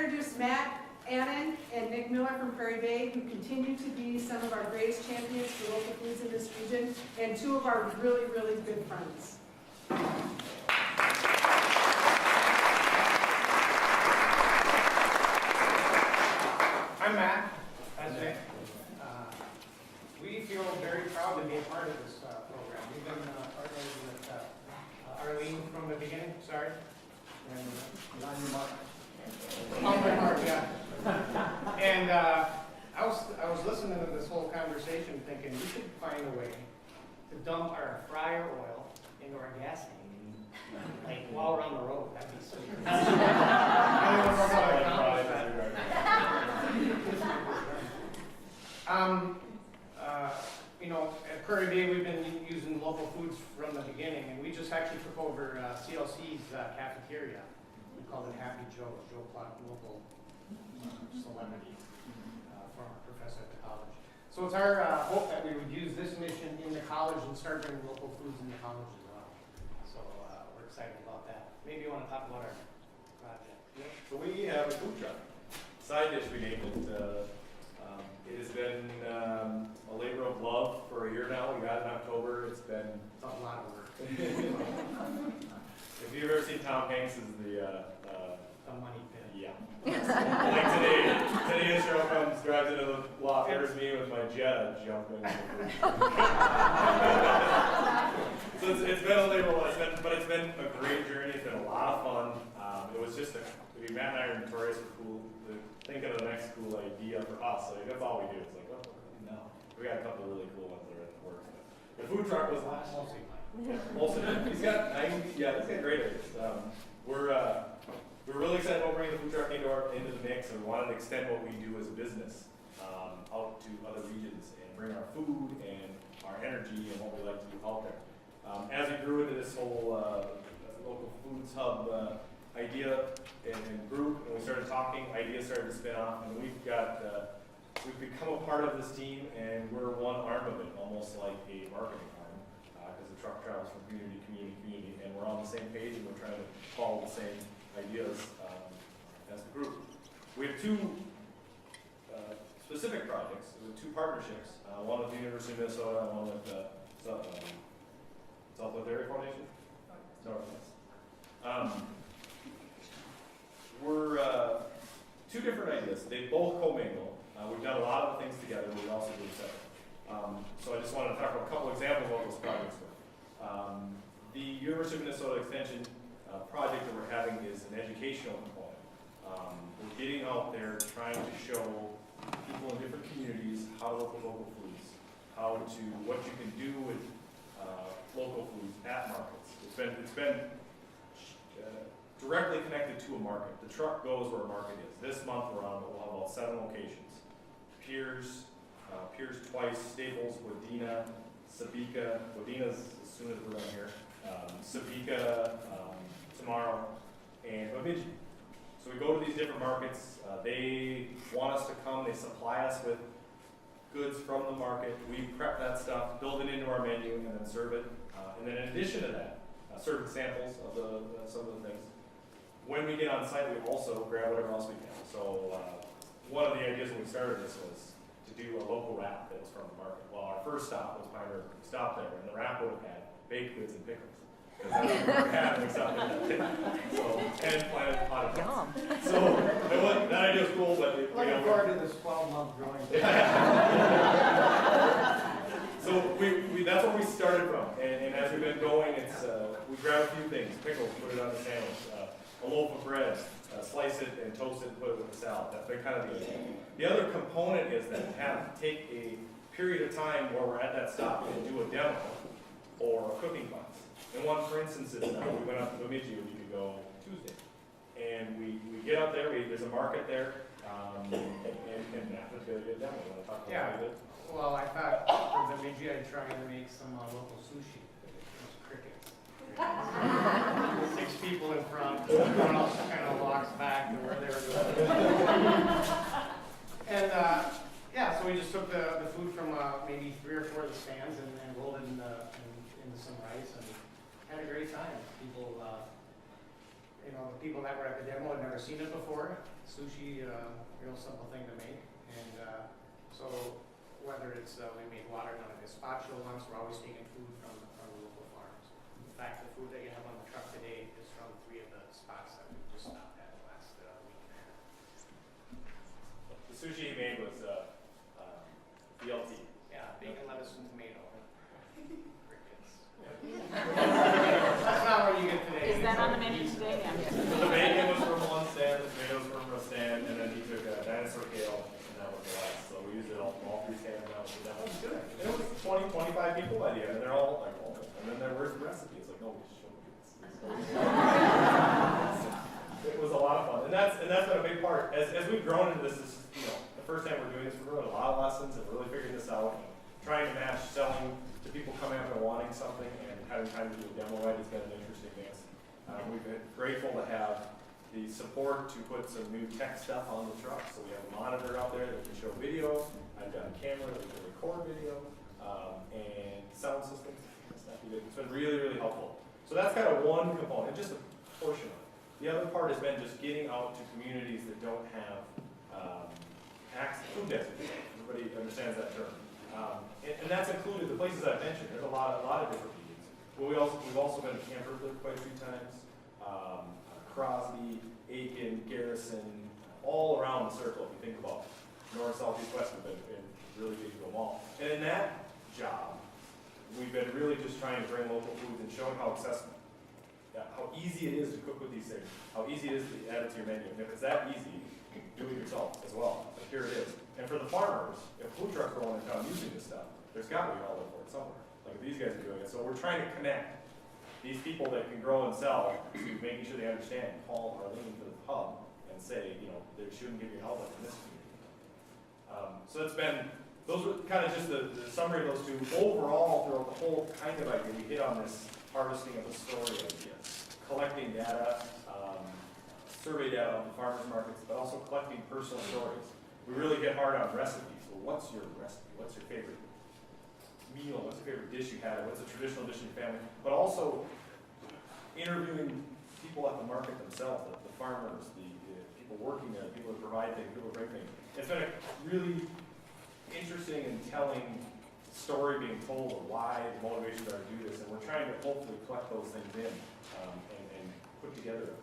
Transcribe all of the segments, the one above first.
introduce Matt, Annand, and Nick Miller from Prairie Bay, who continue to be some of our greatest champions for local foods in this region, and two of our really, really good friends. I'm Matt. That's Nick. We feel very proud to be a part of this program. We've been partnering with Arlene from the beginning. Sorry. And on your mark. On my mark, yeah. And I was listening to this whole conversation, thinking we should find a way to dump our fryer oil into our gas tank, like while we're on the road. That'd be sweet. You know, at Prairie Bay, we've been using local foods from the beginning, and we just actually took over CLC's cafeteria. We called it Happy Joe. Joe Clark, local celebrity from our professor at the college. So it's our hope that we would use this mission in the college and start bringing local foods in the college as well. So we're excited about that. Maybe you want to talk about our project. Yeah. So we have a food truck. Side dish we named it. It has been a labor of love for a year now. We got it in October. It's been a lot of work. If you've ever seen Tom Hanks as the money pit. Yeah. Like today Cheryl comes, drives into the lot, orders me with my jet, I jump in. So it's been a labor of love, but it's been a great journey. It's been a lot of fun. It was just Matt and I are notorious for thinking of the next cool idea for us. Like, that's all we do. It's like, oh, no. We got a couple of really cool ones that are in the works. The food truck was last. Mostly. He's got great ideas. We're really excited about bringing the food truck into the mix, and we wanted to extend what we do as a business out to other regions and bring our food and our energy and what we like to do out there. As we grew into this whole local foods hub idea and group, and we started talking, ideas started to spin off, and we've become a part of this team, and we're one arm of it, almost like a marketing arm, because the truck travels from community to community, and we're on the same page, and we're trying to follow the same ideas as the group. We have two specific projects, two partnerships, one with the University of Minnesota and one with Southwest Area Foundation? Northwest. We're two different ideas. They both commingle. We've done a lot of things together. We also do separate. So I just wanted to talk about a couple examples of what those projects were. The University of Minnesota Extension project that we're having is an educational component. We're getting out there trying to show people in different communities how to look at local foods, what you can do with local foods at markets. It's been directly connected to a market. The truck goes where a market is. This month we'll have about 7 locations. Piers twice, Staples, Wadena, Sabika. Wadena's as soon as we're done here. Sabika tomorrow, and Bemidji. So we go to these different markets. They want us to come. They supply us with goods from the market. We prep that stuff, build it into our menu, and then serve it. And then in addition to that, serving samples of some of the things. When we get on site, we also grab whatever else we can. So one of the ideas when we started this was to do a local wrap that was from the market. Well, our first stop was Prairie. We stopped there, and the wrap would have had baked goods and pickles. And planted potted plants. So that idea was cool, but looking forward to this 12-month growing. So that's where we started from, and as we've been going, it's we grab a few things: pickles, put it on the sandwich, a loaf of bread, slice it and toast it and put it with the salad. That's been kind of the idea. The other component is that take a period of time where we're at that stop and do a demo or a cooking class. And one, for instance, is we went up to Bemidji a week ago Tuesday, and we get out there. There's a market there, and that was a good demo. Want to talk about it? Well, I thought for Bemidji I'd try to make some local sushi. Those crickets. 6 people in front, everyone else kind of walks back to where they were going. And so we just took the food from maybe 3 or 4 of the stands and rolled it into some rice and had a great time. People you know, the people that were at the demo had never seen it before. Sushi, real simple thing to make. And so whether it's, we made watermelon gazpacho once, we're always taking food from local farms. In fact, the food that you have on the truck today is from 3 of the spots that we just stopped at last week and a half. The sushi he made was BLT. Yeah, bacon, lettuce, and tomato. Crickets. That's not what you get today. Is that on the menu today? Yeah. So the bacon was from one stand, the tomatoes were from a stand, and then he took a dinosaur kale, and that was the last. So we used it all 3 stands now. So that was good. And it was 20, 25 people by the end, and they're all like, oh. And then there was the recipe. It's like, no, we should show you this. It was a lot of fun, and that's been a big part. As we've grown into this, you know, the first time we're doing this, we're doing a lot of lessons and really figuring this out. And trying to match selling to people coming up and wanting something, and having time to do a demo right has been an interesting mix. We've been grateful to have the support to put some new tech stuff on the truck. So we have a monitor out there that can show video. I've got a camera that can record video, and sound systems. It's been really, really helpful. So that's kind of one component, just a portion of it. The other part has been just getting out to communities that don't have access to food deserts. Everybody understands that term. And that's included the places I've mentioned. There's a lot of different meetings. But we've also been to Camp Ripley quite a few times. Crosby, Aiken, Garrison, all around the circle. If you think about north, south, east, west, we've been really big to them all. And in that job, we've been really just trying to bring local foods and showing how accessible, how easy it is to cook with these things, how easy it is to add it to your menu. And if it's that easy, do it yourself as well. Like here it is. And for the farmers, if food trucks are going in town using this stuff, there's got to be an outlet for it somewhere. Like these guys are doing it. So we're trying to connect these people that can grow and sell to making sure they understand. Call Arlene to the hub and say, you know, they shouldn't give you an outlet in this community. So it's been, those were kind of just the summary of those two. Overall, throughout the whole kind of idea, we hit on this harvesting of the story idea, collecting data, survey data on the farmers markets, but also collecting personal stories. We really hit hard on recipes. So what's your recipe? What's your favorite meal? What's your favorite dish you had? What's a traditional dish in your family? But also interviewing people at the market themselves, the farmers, the people working there, the people that provide things, people that bring things. It's been a really interesting and telling story being told of why the motivations are to do this, and we're trying to hopefully collect those things in and put together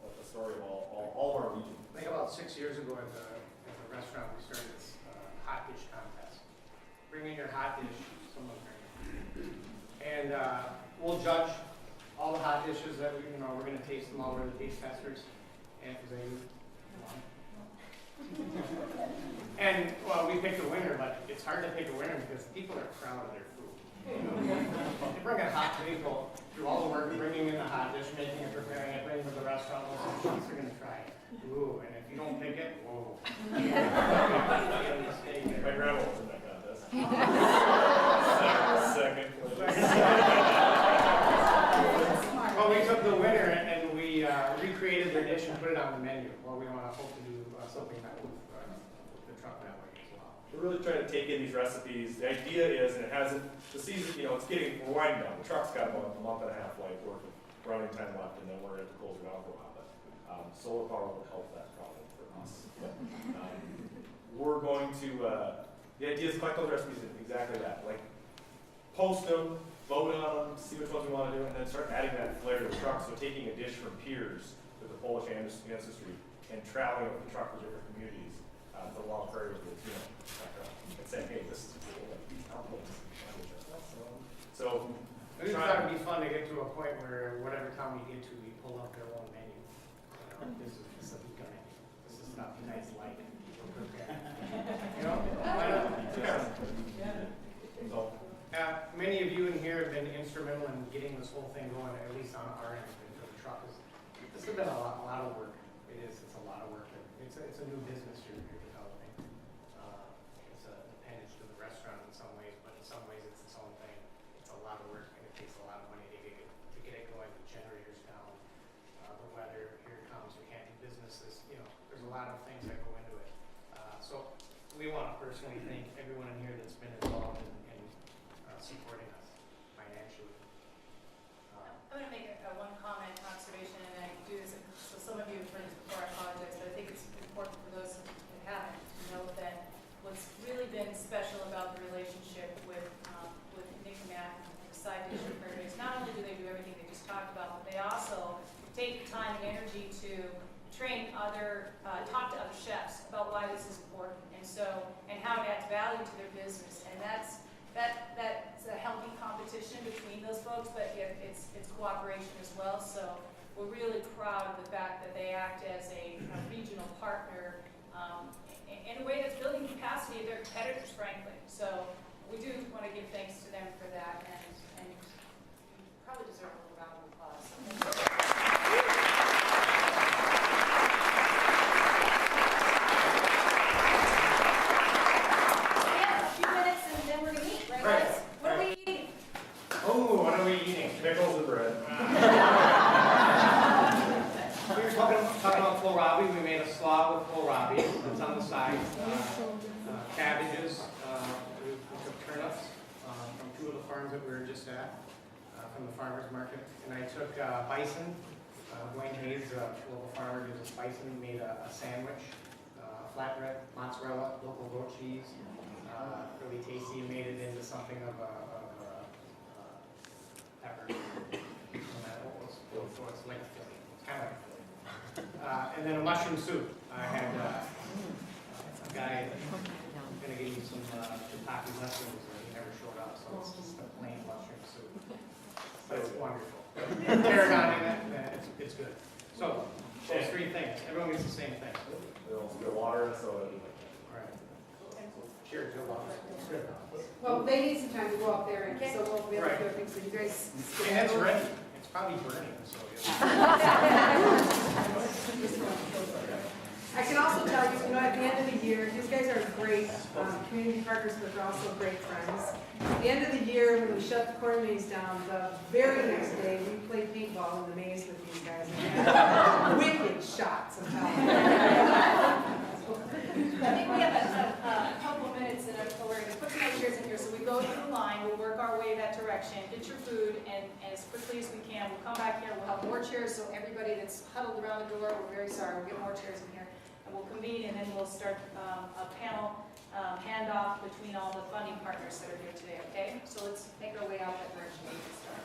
a story of all of our region. I think about 6 years ago at the restaurant, we started this hot dish contest. Bring in your hot dish, someone bring it. And we'll judge all the hot dishes that we're going to taste them all. We're the taste testers. And and well, we picked a winner, but it's hard to pick a winner because people are proud of their food. They bring a hot table, do all the work of bringing in the hot dish, making it, preparing it, bringing it to the restaurant. Most of the chefs are going to try it. Ooh, and if you don't pick it, whoa. My grandma was in that contest. Second place. Well, we took the winner and we recreated their dish and put it on the menu. Well, we want to hope to do something that with the truck that way as well. We're really trying to take in these recipes. The idea is, and it hasn't, the season, it's we're winding down. The truck's got about a month and a half worth of running time left, and then we're going to have to close it down for a while. But solar power will help that problem for us. But, we're going to, the idea is collect those recipes and exactly that. Like, post them, vote on them, see which ones we want to do, and then start adding that flair to the truck. So taking a dish from Piers to the Polish ancestry and traveling with the truck to different communities, to the long Prairie with the and saying, hey, this is cool, like these outputs. So, I just thought it'd be fun to get to a point where whatever town we get to, we pull up their own menu. This is the Sabika menu. This is stuff you guys like. Many of you in here have been instrumental in getting this whole thing going, at least on our end for the truck. This has been a lot of work. It is. It's a lot of work. It's a new business you're developing. It's an appendage to the restaurant in some ways, but in some ways it's its own thing. It's a lot of work and it takes a lot of money to get it going. The generators down, the weather, here it comes. We can't do businesses. There's a lot of things that go into it. So we want to personally thank everyone in here that's been involved in supporting us financially. I'm going to make one comment, observation, and I do some of you have heard this before, I apologize, but I think it's important for those that haven't to know that what's really been special about the relationship with Nick and Matt and the side dish of Prairie is not only do they do everything they just talked about, but they also take time and energy to train talk to other chefs about why this is important, and how it adds value to their business, and that's a healthy competition between those folks, but yet it's cooperation as well. So we're really proud of the fact that they act as a regional partner in a way that's building capacity of their competitors, frankly. So we do want to give thanks to them for that, and probably deserve a little round of applause. So what are we eating? Pickles and bread. We were talking about kohlrabi. We made a slaw with kohlrabi. That's on the side. Cabbages. We took turnips from two of the farms that we were just at, from the farmer's market. And I took bison. Dwayne Hayes, a local farmer, gives us bison. Made a sandwich, flatbread, mozzarella, local goat cheese. Really tasty. Made it into something of a pepper. So it's like a filling. It's kind of like a filling. And then a mushroom soup. I had a guy going to give me some shiitake mushrooms, and he never showed up, so it's just a plain mushroom soup. But it's wonderful. Tarragon in it, it's good. So, those three things. Everyone gets the same thing. They'll get water and soda. All right. Cheers, Joe. Good. Well, they need some time to go up there, and so we'll be able to do everything, so you guys. And that's ready. It's probably burning, so I can also tell you, at the end of the year, these guys are great community partners, but they're also great friends. At the end of the year, when we shut the corn maze down, the very next day, we played paintball in the maze with these guys. And had wicked shots of hell. I think we have a couple of minutes, and we're going to put some more chairs in here. So we go through the line, we'll work our way that direction, get your food, and as quickly as we can, we'll come back here, we'll have more chairs, so everybody that's huddled around the door, we're very sorry, we'll get more chairs in here. And we'll convene, and then we'll start a panel handoff between all the funding partners that are here today, okay? So let's make our way out that direction. We can start.